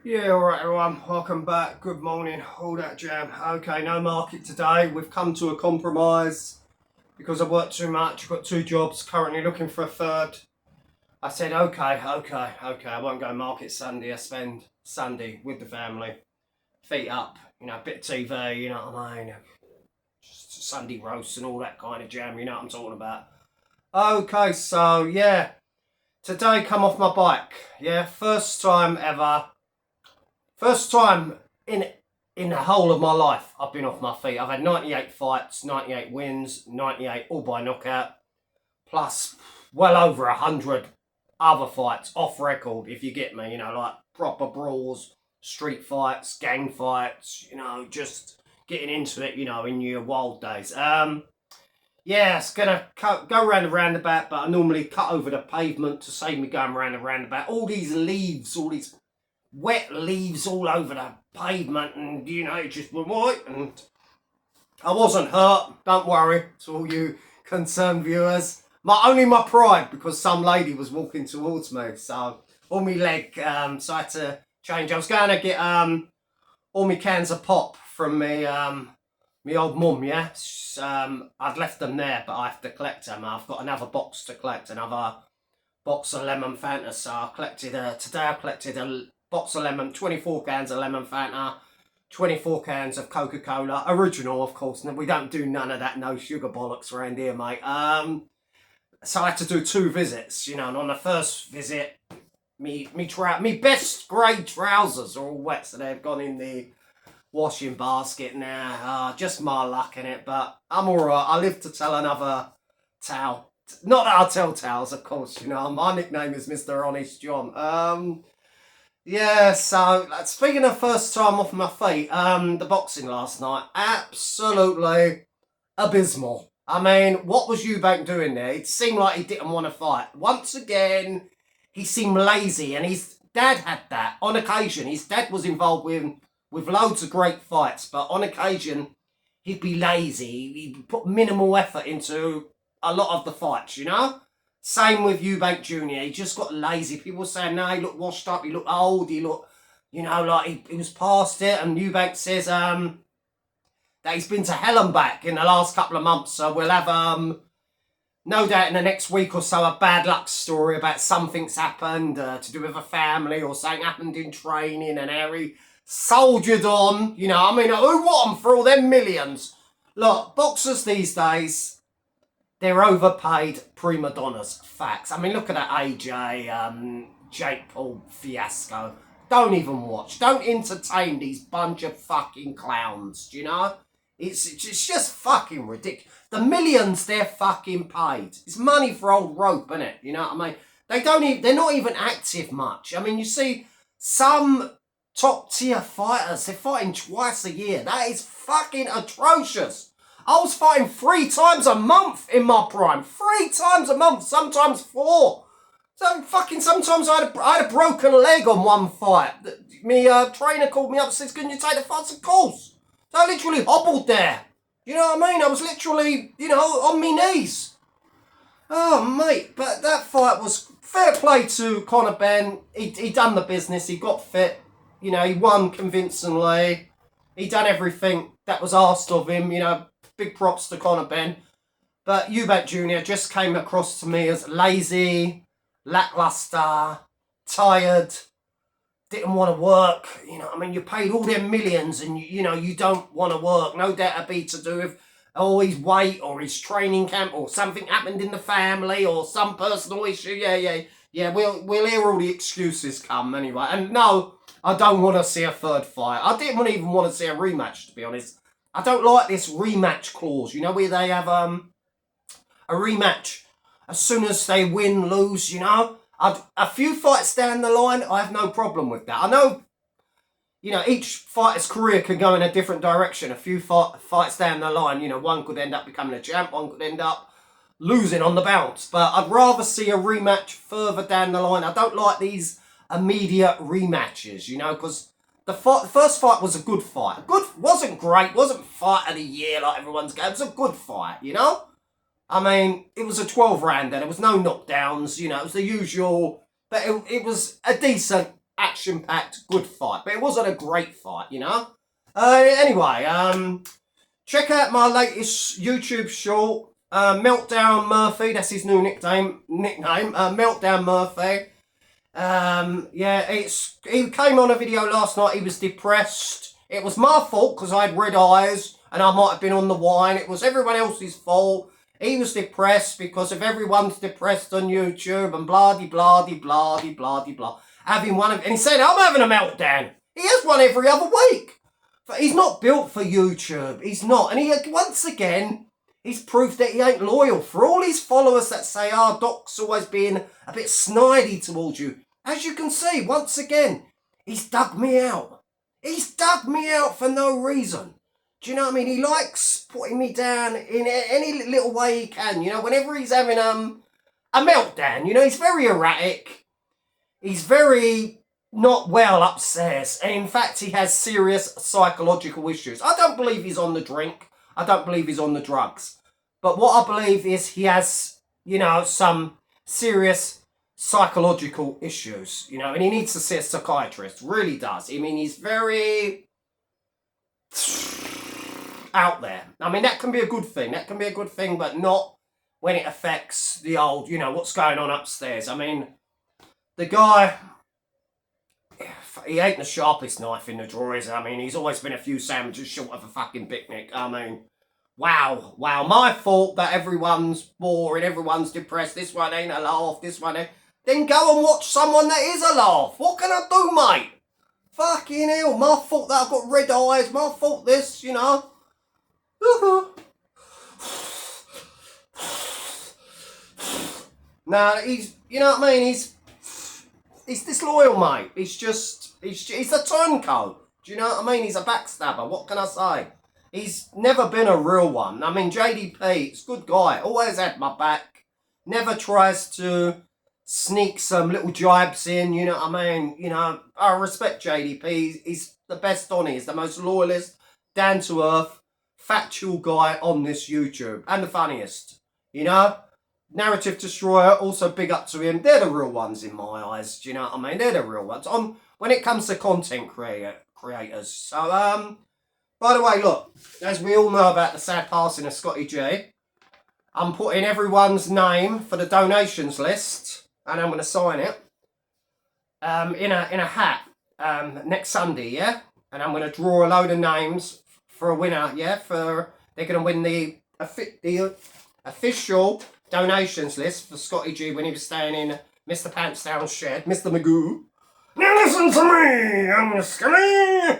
Yeah, alright everyone, welcome back, good morning, all that jam. Okay, no market today, we've come to a compromise because I've worked too much, I've got two jobs, currently looking for a third. I said, okay, I won't go market Sunday, I spend Sunday with the family, feet up, a bit of TV, you know what I mean, just Sunday roasts and all that kind of jam, you know what I'm talking about. Okay, so yeah, today come off my bike, yeah, first time ever. First time in the whole of my life I've been off my feet. I've had 98 fights, 98 wins, 98 all by knockout, plus well over 100 other fights off record, if you get me, like proper brawls, street fights, gang fights, just getting into it, in your wild days. Yeah, it's gonna go round the roundabout, but I normally cut over the pavement to save me going round the roundabout. All these leaves, all these wet leaves all over the pavement, and it just went white. And I wasn't hurt, don't worry, to all you concerned viewers. Only my pride, because some lady was walking towards me, so all my leg, so I had to change. I was going to get all my cans of pop from me old mum, yeah. I'd left them there, but I have to collect them. I've got another box to collect, another box of lemon Fanta. So I collected today. I collected a box of lemon, 24 cans of lemon Fanta, 24 cans of Coca-Cola, original, of course. We don't do none of that no sugar bollocks around here, mate. So I had to do two visits, and on the first visit, me best grade trousers are all wet, so they've gone in the washing basket now. Just my luck in it, but I'm all right. I live to tell another tale. Not that I tell tales, of course. My nickname is Mr. Honest John. Yeah. So speaking of first time off my feet, the boxing last night, absolutely abysmal. I mean, what was Eubank doing there? It seemed like he didn't want to fight. Once again, he seemed lazy, and his dad had that on occasion. His dad was involved with loads of great fights, but on occasion he'd be lazy. He'd put minimal effort into a lot of the fights. Same with Eubank Jr. He just got lazy. People were saying, no, he looked washed up, he looked old, he looked, like he was past it. And Eubank says that he's been to hell and back in the last couple of months. So we'll have, no doubt in the next week or so, a bad luck story about something's happened to do with a family or something happened in training and Harry soldiered on. Who want them for all them millions? Look, boxers these days, they're overpaid prima donnas. Facts. I mean, look at that AJ, Jake Paul fiasco. Don't even watch. Don't entertain these bunch of fucking clowns, do you know? It's just fucking ridiculous. The millions they're fucking paid. It's money for old rope, isn't it? You know what I mean? They're not even active much. I mean, you see some top tier fighters, they're fighting twice a year. That is fucking atrocious. I was fighting 3 times a month in my prime. 3 times a month, sometimes 4. So fucking sometimes I had a broken leg on one fight. Me trainer called me up and says, can you take the fights? Of course. So I literally hobbled there. You know what I mean? I was literally, on my knees. Oh, mate. But that fight was fair play to Conor Benn. He done the business. He got fit. He won convincingly. He done everything that was asked of him. Big props to Conor Benn. But Eubank Jr. just came across to me as lazy, lackluster, tired, didn't want to work. You paid all them millions and, you don't want to work. No doubt it'd be to do with his weight or his training camp or something happened in the family or some personal issue. Yeah, we'll hear all the excuses come anyway. And no, I don't want to see a third fight. I didn't even want to see a rematch, to be honest. I don't like this rematch clause, where they have a rematch as soon as they win, lose, a few fights down the line, I have no problem with that. I know, each fighter's career can go in a different direction. A few fights down the line, one could end up becoming a champ, one could end up losing on the bounce. But I'd rather see a rematch further down the line. I don't like these immediate rematches, because the first fight was a good fight. Wasn't great, wasn't fight of the year like everyone's going. It was a good fight, I mean, it was a 12 rounder. There was no knockdowns, it was the usual, but it was a decent action-packed, good fight. But it wasn't a great fight, you know? Anyway, check out my latest YouTube short, Meltdown Murphy. That's his new nickname, Meltdown Murphy. Yeah, he came on a video last night. He was depressed. It was my fault because I had red eyes and I might have been on the wine. It was everyone else's fault. He was depressed because if everyone's depressed on YouTube and blah. Having one of, and he said, I'm having a meltdown. He has one every other week. But he's not built for YouTube. He's not. And he, once again, he's proof that he ain't loyal. For all his followers that say, Doc's always been a bit snidey towards you. As you can see, once again, he's dug me out. He's dug me out for no reason. Do you know what I mean? He likes putting me down in any little way he can. You know, whenever he's having a meltdown, you know, he's very erratic. He's very not well upstairs. And in fact, he has serious psychological issues. I don't believe he's on the drink. I don't believe he's on the drugs. But what I believe is he has, you know, some serious psychological issues, you know, and he needs to see a psychiatrist. Really does. I mean, he's very out there. I mean, that can be a good thing. That can be a good thing, but not when it affects the old, you know, what's going on upstairs. I mean, the guy, he ain't the sharpest knife in the drawers. I mean, he's always been a few sandwiches short of a fucking picnic. I mean, wow. My fault that everyone's boring, everyone's depressed. This one ain't a laugh, this one ain't. Then go and watch someone that is a laugh. What can I do, mate? Fucking hell, my fault that I've got red eyes. My fault this, you know. Nah, he's, you know what I mean? He's disloyal, mate. He's a turncoat. Do you know what I mean? He's a backstabber. What can I say? He's never been a real one. I mean, JDP, he's a good guy. Always had my back. Never tries to sneak some little jibes in, you know what I mean? You know, I respect JDP. He's the best on it. He's the most loyalist, down-to-earth, factual guy on this YouTube. And the funniest, you know? Narrative Destroyer, also big up to him. They're the real ones in my eyes. Do you know what I mean? They're the real ones. When it comes to content creators. So, by the way, look, as we all know about the sad passing of Scotty G, I'm putting everyone's name for the donations list, and I'm going to sign it in a hat next Sunday, yeah? And I'm going to draw a load of names for a winner, yeah? They're going to win the official donations list for Scotty G when he was staying in Mr. Pantsdown's shed, Mr. Magoo. Now listen to me, I'm Scully.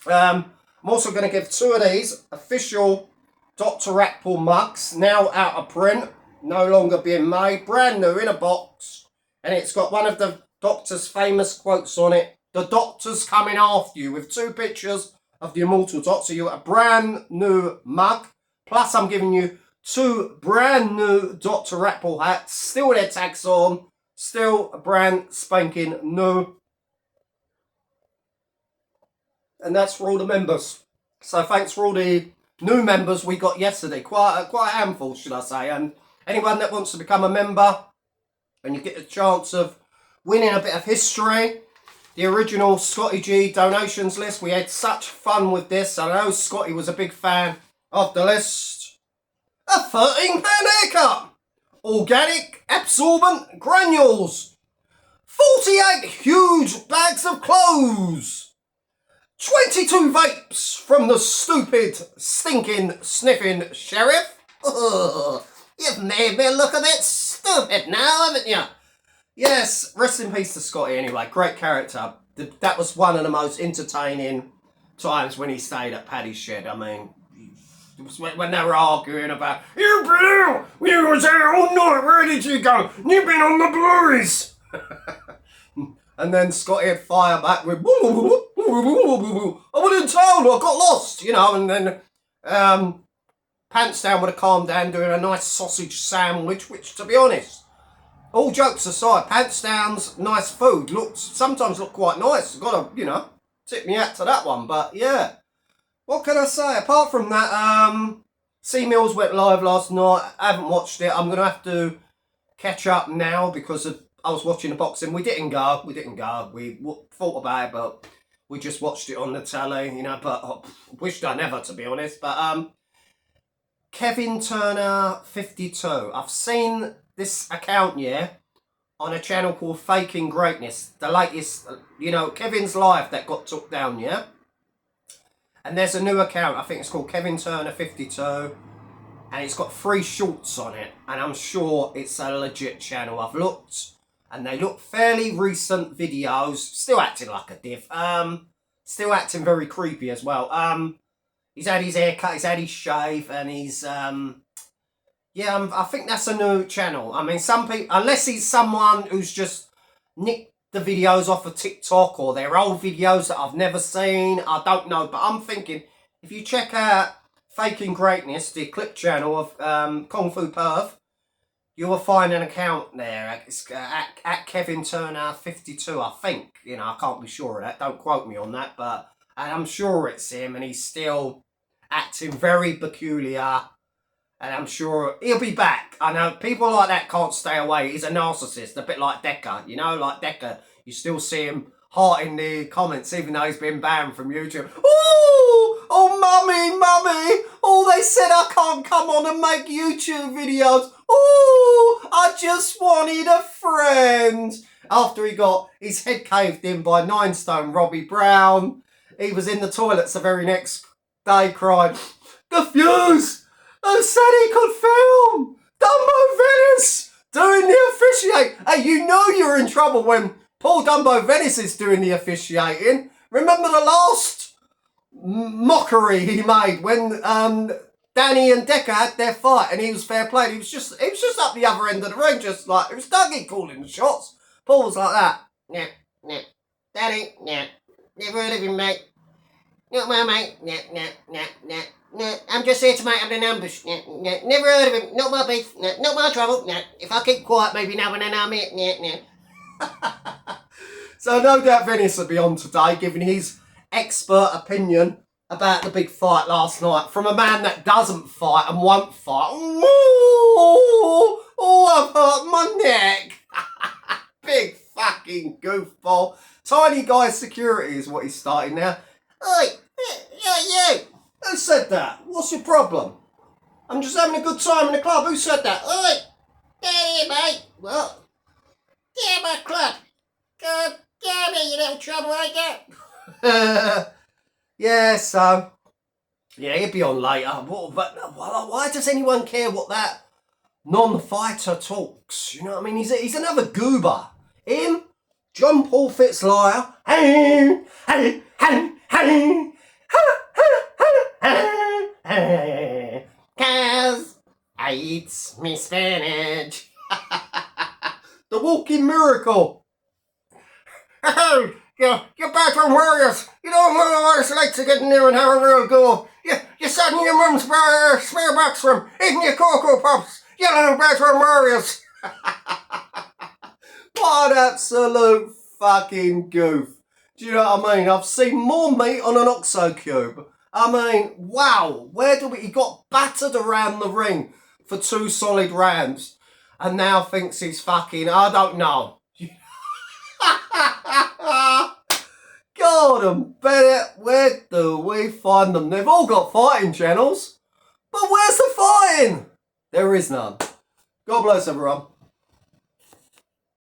I'm also going to give 2 of these official Dr. Ratpool mugs, now out of print, no longer being made, brand new in a box, and it's got one of the Doctor's famous quotes on it. The Doctor's coming after you, with 2 pictures of the immortal Doctor. You got a brand new mug, plus I'm giving you 2 brand new Dr. Ratpool hats, still their tags on, still a brand spanking new. And that's for all the members. So thanks for all the new members we got yesterday. Quite a handful, should I say. And anyone that wants to become a member, and you get the chance of winning a bit of history, the original Scotty G donations list. We had such fun with this. I know Scotty was a big fan of the list. A £13 haircut. Organic absorbent granules. 48 huge bags of clothes. 22 vapes from the stupid, stinking, sniffing sheriff. You've made me look a bit stupid now, haven't you? Yes, rest in peace to Scotty anyway. Great character. That was one of the most entertaining times when he stayed at Paddy's shed. I mean, when they were arguing about, you've been out, you was out all night, where did you go? You've been on the blues. And then Scotty had fire back with, I wasn't told, I got lost, you know, and then Pantsdown would have calmed down doing a nice sausage sandwich, which, to be honest, all jokes aside, Pantsdown's nice food sometimes looked quite nice. Got to, you know, tip me out to that one, but yeah. What can I say? Apart from that, Sea Mills went live last night. I haven't watched it. I'm going to have to catch up now because I was watching the boxing. We didn't go. We thought about it, but we just watched it on the telly, you know. But wished I never, to be honest. But Kevin Turner 52. I've seen this account, yeah, on a channel called Faking Greatness. The latest, you know, Kevin's live that got took down, yeah. And there's a new account. I think it's called Kevin Turner 52. And it's got 3 shorts on it, and I'm sure it's a legit channel. I've looked, and they look fairly recent videos. Still acting like a div. Still acting very creepy as well. He's had his hair cut, he's had his shave, and he's yeah. I think that's a new channel. I mean, some people, unless he's someone who's just nicked the videos off of TikTok or they're old videos that I've never seen. I don't know, but I'm thinking if you check out Faking Greatness, the clip channel of Kung Fu Perv, you will find an account there. It's at Kevin Turner 52, I think. You know, I can't be sure of that. Don't quote me on that, but I'm sure it's him, and he's still acting very peculiar. And I'm sure he'll be back. I know people like that can't stay away. He's a narcissist, a bit like Decker. You know, like Decker, you still see him hearting the comments, even though he's been banned from YouTube. Oh, mummy, oh, they said I can't come on and make YouTube videos. Oh, I just wanted a friend. After he got his head caved in by 9 Stone Robbie Brown, he was in the toilets the very next day crying, "The fuse! Who said he could film? Dumbo Venice doing the officiate." Hey, you know you're in trouble when Paul Dumbo Venice is doing the officiating. Remember the last mockery he made when Danny and Decker had their fight, and he was fair play. He was just up the other end of the ring, just like it was Dougie calling the shots. Paul was like that. Nah, Danny, never heard of him, mate. Not my mate. Nah. I'm just here to make up an ambush. Never heard of him. Not my beef. Not my trouble. If I keep quiet, maybe now and then I'm here. So no doubt Venice will be on today, giving his expert opinion about the big fight last night from a man that doesn't fight and won't fight. Oh, I've hurt my neck. Big fucking goofball. Tiny guy security is what he's starting now. Oi, you. Who said that? What's your problem? I'm just having a good time in the club. Who said that? Oi, get here, mate. What? Get in my club. Go, get me, you little troublemaker. Yeah, so, yeah, he'll be on later. But why does anyone care what that non-fighter talks? You know what I mean? He's another goober. Him, John Paul Fitzliar. Cause I eats me spinach. The walking miracle. Hey, you bathroom warriors. You don't want to like to get in there and have a real go. You sat in your mum's spare box room, eating your Cocoa Pops. You little bathroom warriors. What absolute fucking goof. Do you know what I mean? I've seen more meat on an Oxo Cube. I mean, wow. He got battered around the ring for 2 solid rounds and now thinks he's fucking, I don't know. God and Bennett, where do we find them? They've all got fighting channels. But where's the fighting? There is none. God bless everyone.